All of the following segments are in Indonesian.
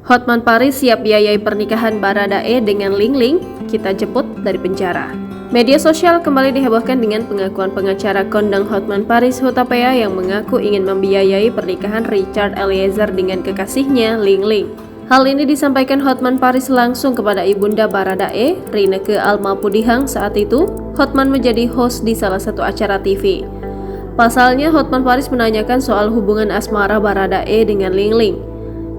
Hotman Paris siap biayai pernikahan Baradae dengan Ling Ling, kita jemput dari penjara. Media sosial kembali dihebohkan dengan pengakuan pengacara kondang Hotman Paris Hutapea yang mengaku ingin membiayai pernikahan Richard Eliezer dengan kekasihnya Ling Ling. Hal ini disampaikan Hotman Paris langsung kepada ibunda Baradae, Rieke Almapudihang. Saat itu, Hotman menjadi host di salah satu acara TV. Pasalnya, Hotman Paris menanyakan soal hubungan asmara Baradae dengan Ling Ling.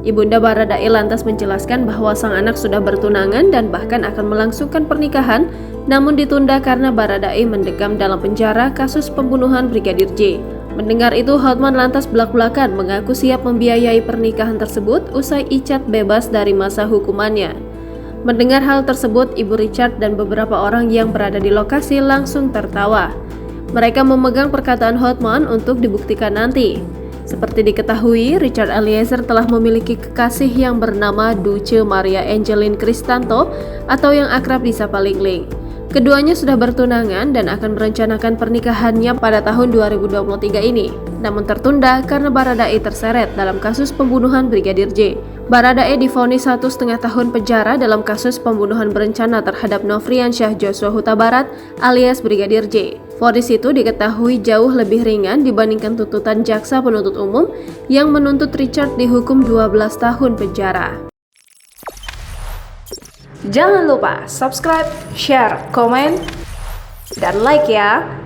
Ibunda Baradae lantas menjelaskan bahwa sang anak sudah bertunangan dan bahkan akan melangsungkan pernikahan, namun ditunda karena Baradae mendekam dalam penjara kasus pembunuhan Brigadir J. Mendengar itu, Hotman lantas belak-belakan mengaku siap membiayai pernikahan tersebut usai Icat bebas dari masa hukumannya. Mendengar hal tersebut, Ibu Richard dan beberapa orang yang berada di lokasi langsung tertawa. Mereka memegang perkataan Hotman untuk dibuktikan nanti. Seperti diketahui, Richard Eliezer telah memiliki kekasih yang bernama Duce Maria Angeline Kristanto atau yang akrab disapa Ling Ling. Keduanya sudah bertunangan dan akan merencanakan pernikahannya pada tahun 2023 ini, namun tertunda karena Baradae terseret dalam kasus pembunuhan Brigadir J. Baradae divonis 1,5 tahun penjara dalam kasus pembunuhan berencana terhadap Nofriansyah Joshua Huta Barat alias Brigadir J. Vonis itu diketahui jauh lebih ringan dibandingkan tuntutan jaksa penuntut umum yang menuntut Richard dihukum 12 tahun penjara. Jangan lupa subscribe, share, komen, dan like ya!